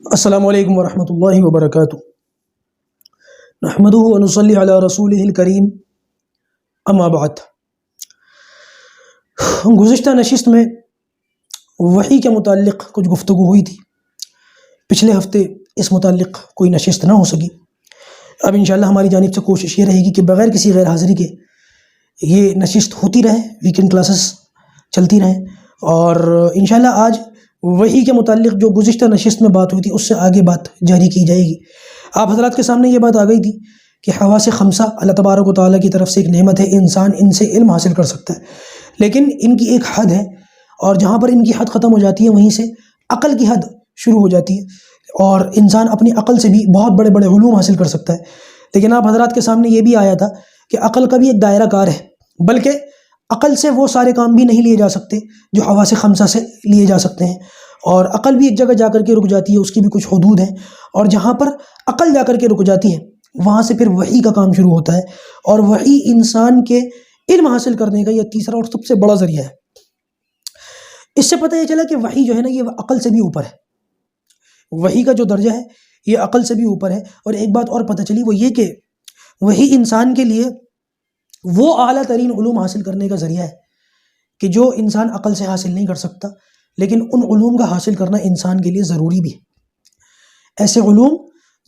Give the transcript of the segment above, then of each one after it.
السلام علیکم ورحمۃ اللہ وبرکاتہ۔ نحمدہ ونصلی علی رسولہ الکریم، اما بعد۔ گزشتہ نشست میں وحی کے متعلق کچھ گفتگو ہوئی تھی۔ پچھلے ہفتے اس متعلق کوئی نشست نہ ہو سکی۔ اب انشاءاللہ ہماری جانب سے کوشش یہ رہے گی کہ بغیر کسی غیر حاضری کے یہ نشست ہوتی رہے، ویکنڈ کلاسز چلتی رہیں، اور انشاءاللہ آج وحی کے متعلق جو گزشتہ نشست میں بات ہوئی تھی اس سے آگے بات جاری کی جائے گی۔ آپ حضرات کے سامنے یہ بات آ گئی تھی کہ حواس خمسہ اللہ تبارک و تعالیٰ کی طرف سے ایک نعمت ہے، انسان ان سے علم حاصل کر سکتا ہے، لیکن ان کی ایک حد ہے، اور جہاں پر ان کی حد ختم ہو جاتی ہے وہیں سے عقل کی حد شروع ہو جاتی ہے، اور انسان اپنی عقل سے بھی بہت بڑے بڑے علوم حاصل کر سکتا ہے۔ لیکن آپ حضرات کے سامنے یہ بھی آیا تھا کہ عقل کا بھی ایک دائرہ کار ہے، بلکہ عقل سے وہ سارے کام بھی نہیں لیے جا سکتے جو حواس خمسہ سے لیے جا سکتے ہیں، اور عقل بھی ایک جگہ جا کر کے رک جاتی ہے، اس کی بھی کچھ حدود ہیں، اور جہاں پر عقل جا کر کے رک جاتی ہے وہاں سے پھر وحی کا کام شروع ہوتا ہے، اور وحی انسان کے علم حاصل کرنے کا یہ تیسرا اور سب سے بڑا ذریعہ ہے۔ اس سے پتہ یہ چلا کہ وحی جو ہے نا یہ عقل سے بھی اوپر ہے، وحی کا جو درجہ ہے یہ عقل سے بھی اوپر ہے۔ اور ایک بات اور پتہ چلی، وہ یہ کہ وحی انسان کے لیے وہ اعلیٰ ترین علوم حاصل کرنے کا ذریعہ ہے کہ جو انسان عقل سے حاصل نہیں کر سکتا، لیکن ان علوم کا حاصل کرنا انسان کے لیے ضروری بھی ہے۔ ایسے علوم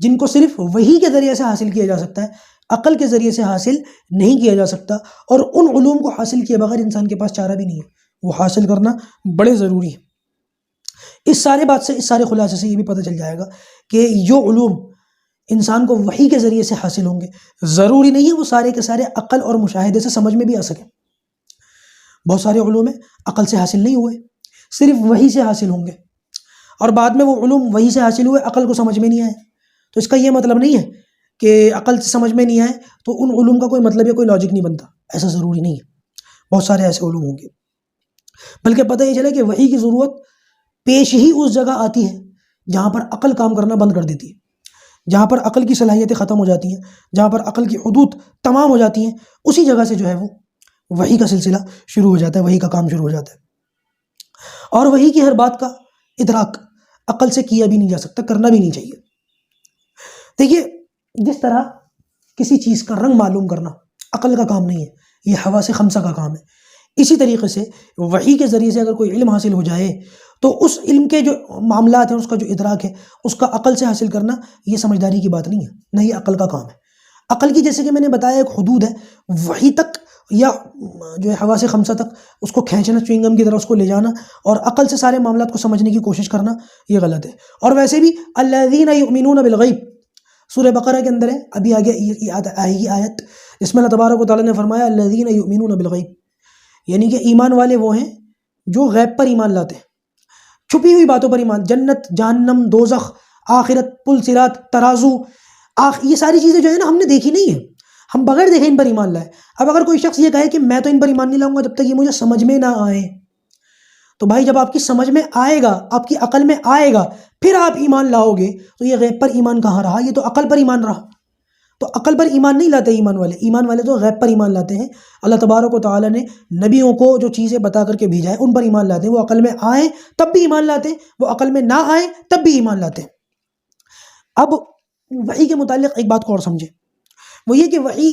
جن کو صرف وحی کے ذریعے سے حاصل کیا جا سکتا ہے، عقل کے ذریعے سے حاصل نہیں کیا جا سکتا، اور ان علوم کو حاصل کیے بغیر انسان کے پاس چارہ بھی نہیں ہے، وہ حاصل کرنا بڑے ضروری ہے۔ اس سارے بات سے، اس سارے خلاصے سے یہ بھی پتہ چل جائے گا کہ جو علوم انسان کو وحی کے ذریعے سے حاصل ہوں گے، ضروری نہیں ہے وہ سارے کے سارے عقل اور مشاہدے سے سمجھ میں بھی آ سکیں۔ بہت سارے علوم ہیں عقل سے حاصل نہیں ہوئے، صرف وحی سے حاصل ہوں گے، اور بعد میں وہ علوم وحی سے حاصل ہوئے، عقل کو سمجھ میں نہیں آئے۔ تو اس کا یہ مطلب نہیں ہے کہ عقل سے سمجھ میں نہیں آئے تو ان علوم کا کوئی مطلب یا کوئی لاجک نہیں بنتا، ایسا ضروری نہیں ہے۔ بہت سارے ایسے علوم ہوں گے، بلکہ پتہ یہ چلے کہ وحی کی ضرورت پیش ہی اس جگہ آتی ہے جہاں پر عقل کام کرنا بند کر دیتی ہے، جہاں پر عقل کی صلاحیتیں ختم ہو جاتی ہیں، جہاں پر عقل کی حدود تمام ہو جاتی ہیں، اسی جگہ سے جو ہے وہ وحی کا سلسلہ شروع ہو جاتا ہے، وحی کا کام شروع ہو جاتا ہے۔ اور وحی کی ہر بات کا ادراک عقل سے کیا بھی نہیں جا سکتا، کرنا بھی نہیں چاہیے۔ دیکھیے، جس طرح کسی چیز کا رنگ معلوم کرنا عقل کا کام نہیں ہے، یہ حواس خمسہ کا کام ہے، اسی طریقے سے وحی کے ذریعے سے اگر کوئی علم حاصل ہو جائے تو اس علم کے جو معاملات ہیں، اس کا جو ادراک ہے، اس کا عقل سے حاصل کرنا یہ سمجھداری کی بات نہیں ہے، نہ یہ عقل کا کام ہے۔ عقل کی، جیسے کہ میں نے بتایا، ایک حدود ہے، وحی تک یا جو ہے حواس خمسہ تک اس کو کھینچنا، چوئنگم کی طرح اس کو لے جانا اور عقل سے سارے معاملات کو سمجھنے کی کوشش کرنا، یہ غلط ہے۔ اور ویسے بھی الذین یؤمنون بالغیب سورہ بقرہ کے اندر ہے، ابھی آگے آئے گی آیت جس میں اللہ تبارک و تعالیٰ نے فرمایا الذین یؤمنون بالغیب، یعنی کہ ایمان والے وہ ہیں جو غیب پر ایمان لاتے ہیں، چھپی ہوئی باتوں پر ایمان، جنت، جہنم، دوزخ، آخرت، پل صراط، ترازو، یہ ساری چیزیں جو ہے نا ہم نے دیکھی نہیں ہیں، ہم بغیر دیکھے ان پر ایمان لائے۔ اب اگر کوئی شخص یہ کہے کہ میں تو ان پر ایمان نہیں لاؤں گا جب تک یہ مجھے سمجھ میں نہ آئے، تو بھائی جب آپ کی سمجھ میں آئے گا، آپ کی عقل میں آئے گا، پھر آپ ایمان لاؤ گے، تو یہ غیب پر ایمان کہاں رہا؟ یہ تو عقل پر ایمان رہا۔ تو عقل پر ایمان نہیں لاتے ایمان والے تو غیب پر ایمان لاتے ہیں۔ اللہ تبارک و تعالیٰ نے نبیوں کو جو چیزیں بتا کر کے بھیجا ہے ان پر ایمان لاتے ہیں، وہ عقل میں آئیں تب بھی ایمان لاتے ہیں، وہ عقل میں نہ آئیں تب بھی ایمان لاتے ہیں۔ اب وحی کے متعلق ایک بات کو اور سمجھیں، وہ یہ کہ وحی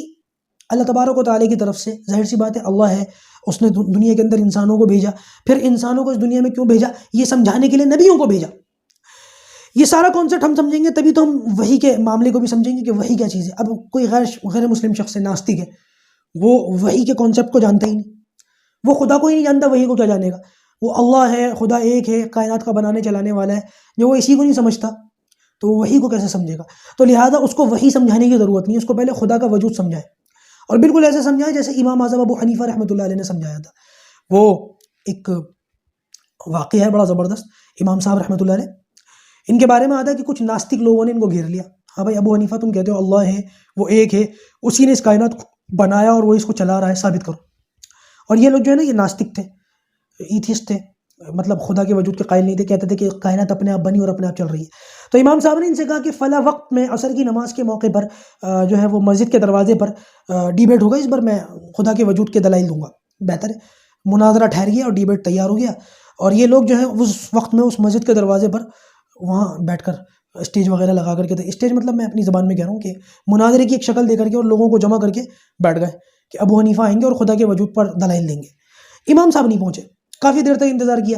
اللہ تبارک و تعالیٰ کی طرف سے، ظاہر سی بات ہے اللہ ہے، اس نے دنیا کے اندر انسانوں کو بھیجا، پھر انسانوں کو اس دنیا میں کیوں بھیجا؟ یہ سمجھانے کے لیے نبیوں کو بھیجا۔ یہ سارا کانسیپٹ ہم سمجھیں گے تبھی تو ہم وحی کے معاملے کو بھی سمجھیں گے کہ وحی کیا چیز ہے۔ اب کوئی غیر مسلم شخص ہے، ناستک ہے، وہ وحی کے کانسیپٹ کو جانتا ہی نہیں، وہ خدا کو ہی نہیں جانتا، وحی کو کیا جانے گا؟ وہ اللہ ہے، خدا ایک ہے، کائنات کا بنانے چلانے والا ہے، جو وہ اسی کو نہیں سمجھتا تو وہ وحی کو کیسے سمجھے گا؟ تو لہٰذا اس کو وحی سمجھانے کی ضرورت نہیں ہے، اس کو پہلے خدا کا وجود سمجھائے، اور بالکل ایسے سمجھائے جیسے امام اعظم ابو حنیفہ رحمۃ اللہ علیہ نے سمجھایا تھا۔ وہ ایک واقعہ ہے بڑا زبردست، امام صاحب رحمۃ اللہ علیہ، ان کے بارے میں آتا ہے کہ کچھ ناستک لوگوں نے ان کو گھیر لیا، ہاں بھائی ابو حنیفہ تم کہتے ہو اللہ ہے، وہ ایک ہے، اسی نے اس کائنات کو بنایا اور وہ اس کو چلا رہا ہے، ثابت کرو۔ اور یہ لوگ جو ہے نا یہ ناستک تھے، ایتھیسٹ تھے، مطلب خدا کے وجود کے قائل نہیں تھے، کہتے تھے کہ کائنات اپنے آپ بنی اور اپنے آپ چل رہی ہے۔ تو امام صاحب نے ان سے کہا کہ فلاں وقت میں عصر کی نماز کے موقع پر جو ہے وہ مسجد کے دروازے پر ڈیبیٹ ہوگا، اس پر میں خدا کے وجود کے دلائل دوں گا۔ بہتر ہے، مناظرہ ٹھہر گیا اور ڈیبیٹ تیار ہو گیا، اور یہ لوگ جو ہے اس وقت میں اس مسجد کے دروازے پر وہاں بیٹھ کر اسٹیج وغیرہ لگا کر کے، اسٹیج مطلب میں اپنی زبان میں کہہ رہا ہوں کہ مناظرے کی ایک شکل دے کر کے اور لوگوں کو جمع کر کے بیٹھ گئے کہ ابو حنیفہ آئیں گے اور خدا کے وجود پر دلائل دیں گے۔ امام صاحب نہیں پہنچے، کافی دیر تک انتظار کیا۔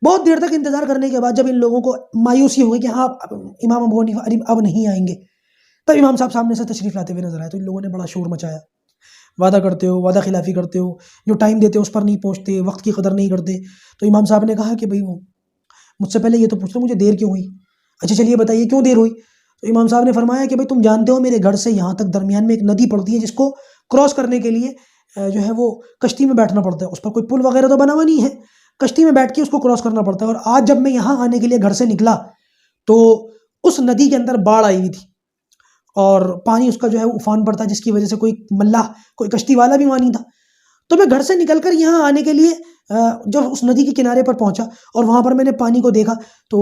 بہت دیر تک انتظار کرنے کے بعد جب ان لوگوں کو مایوسی ہو گئی کہ ہاں امام ابو حنیفہ اب نہیں آئیں گے، تب امام صاحب سامنے سے تشریف لاتے ہوئے نظر آئے، تو ان لوگوں نے بڑا شور مچایا، وعدہ کرتے ہو، وعدہ خلافی کرتے ہو، جو ٹائم دیتے ہو اس پر نہیں پہنچتے، وقت کی قدر نہیں کرتے۔ تو امام صاحب نے کہا کہ بھئی وہ مجھ سے پہلے یہ تو پوچھ لو مجھے دیر کیوں ہوئی؟ اچھا چلیے بتائیے کیوں دیر ہوئی؟ تو امام صاحب نے فرمایا کہ بھئی تم جانتے ہو میرے گھر سے یہاں تک درمیان میں ایک ندی پڑتی ہے جس کو کراس کرنے کے لیے جو ہے وہ کشتی میں بیٹھنا پڑتا ہے، اس پر کوئی پل وغیرہ تو بنا ہوا نہیں ہے، کشتی میں بیٹھ کے اس کو کراس کرنا پڑتا ہے۔ اور آج جب میں یہاں آنے کے لیے گھر سے نکلا تو اس ندی کے اندر باڑھ آئی ہوئی تھی اور پانی اس کا جو ہے افان پر تھا، جس کی وجہ سے کوئی ملاح، کوئی کشتی والا بھی وہاں نہیں تھا۔ تو میں گھر سے نکل کر یہاں آنے کے لیے جب اس ندی کے کنارے پر پہنچا اور وہاں پر میں نے پانی کو دیکھا تو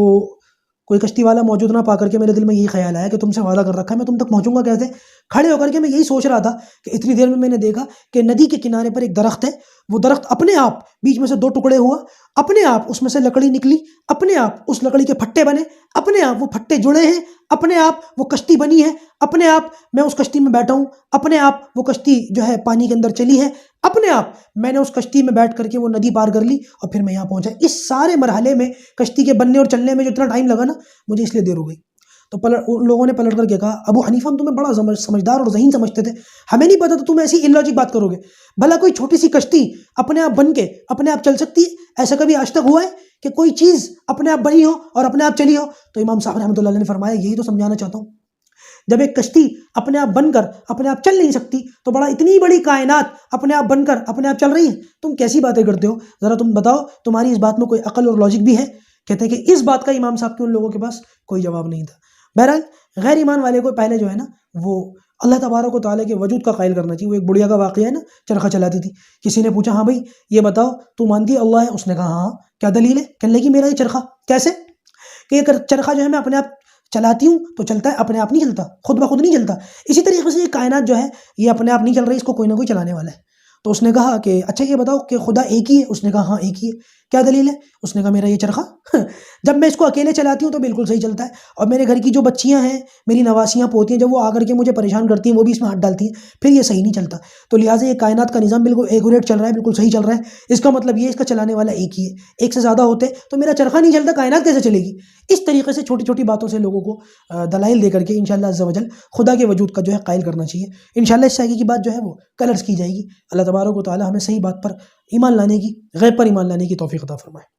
کوئی کشتی والا موجود نہ پا کر کے میرے دل میں یہی خیال آیا کہ تم سے وعدہ کر رکھا ہے، میں تم تک پہنچوں گا کیسے؟ کھڑے ہو کر کے میں یہی سوچ رہا تھا کہ اتنی دیر میں نے دیکھا کہ ندی کے کنارے پر ایک درخت ہے، وہ درخت اپنے آپ بیچ میں سے دو ٹکڑے ہوا، اپنے آپ اس میں سے لکڑی نکلی، اپنے آپ اس لکڑی کے پھٹے بنے، اپنے آپ وہ پھٹے جڑے ہیں، اپنے آپ وہ کشتی بنی ہے، اپنے آپ میں اس کشتی میں بیٹھا ہوں، اپنے آپ وہ کشتی جو ہے پانی کے اندر چلی ہے، اپنے آپ میں نے اس کشتی میں بیٹھ کر کے وہ ندی پار کر لی اور پھر میں یہاں پہنچا۔ اس سارے مرحلے میں کشتی کے بننے اور چلنے میں جو اتنا ٹائم لگا نا، مجھے اس لیے دیر ہو گئی۔ تو ان لوگوں نے پلٹ کر کے کہا ابو حنیفہ ہم تمہیں بڑا سمجھدار اور ذہین سمجھتے تھے، ہمیں نہیں پتا تھا تم ایسی الوجک بات کرو گے، بھلا کوئی چھوٹی سی کشتی اپنے آپ بن کے اپنے آپ چل سکتی ہے؟ ایسا کبھی آج تک ہوا ہے کہ کوئی چیز اپنے آپ بنی ہو اور اپنے آپ چلی ہو؟ تو امام صاحب رحمۃ اللہ علیہ نے فرمایا یہی تو سمجھانا چاہتا ہوں، جب ایک کشتی اپنے آپ بن کر اپنے آپ چل نہیں سکتی تو بڑا اتنی بڑی کائنات اپنے آپ بن کر اپنے آپ چل رہی ہے، تم کیسی باتیں کرتے ہو؟ ذرا تم بتاؤ تمہاری اس بات میں کوئی عقل اور لاجک بھی ہے؟ کہتے ہیں کہ اس بات کا امام صاحب کے ان لوگوں کے پاس کوئی جواب نہیں تھا۔ بہرحال غیر ایمان والے کو پہلے جو ہے نا وہ اللہ تبارک و تعالیٰ کے وجود کا قائل کرنا چاہیے۔ وہ ایک بڑھیا کا واقعہ ہے نا، چرخہ چلاتی تھی، کسی نے پوچھا ہاں بھائی یہ بتاؤ تو مانتی ہے اللہ ہے؟ اس نے کہا ہاں، کیا دلیل ہے؟ کہنے لگی میرا یہ چرخہ کیسے کہ یہ چرخہ جو ہے میں اپنے آپ چلاتی ہوں تو چلتا ہے، اپنے آپ نہیں چلتا، خود بخود نہیں چلتا۔ اسی طریقے سے یہ کائنات جو ہے یہ اپنے آپ نہیں چل رہی، اس کو کوئی نہ کوئی چلانے والا ہے۔ تو اس نے کہا کہ اچھا یہ بتاؤ کہ خدا ایک ہی ہے؟ اس نے کہا ہاں ایک ہی ہے۔ کیا دلیل ہے؟ اس نے کہا میرا یہ چرخہ جب میں اس کو اکیلے چلاتی ہوں تو بالکل صحیح چلتا ہے، اور میرے گھر کی جو بچیاں ہیں، میری نواسیاں پوتی ہیں، جب وہ آ کر کے مجھے پریشان کرتی ہیں وہ بھی اس میں ہاتھ ڈالتی ہیں، پھر یہ صحیح نہیں چلتا۔ تو لہٰذا یہ کائنات کا نظام بالکل ایکوریٹ چل رہا ہے، بالکل صحیح چل رہا ہے، اس کا مطلب یہ اس کا چلانے والا ایک ہی ہے۔ ایک سے زیادہ ہوتے تو میرا چرخہ نہیں چلتا، کائنات کیسے چلے گی؟ اس طریقے سے چھوٹی چھوٹی باتوں سے لوگوں کو دلائل دے کر کے انشاءاللہ عز و جل خدا کے وجود کا جو ہے قائل کرنا چاہیے۔ انشاءاللہ اس سے آگے کی بات جو ہے وہ کل عرض کی جائے گی۔ اللہ تبارک و تعالی ہمیں صحیح بات پر ایمان لانے کی، غیب پر ایمان لانے کی توفیق عطا فرمائے۔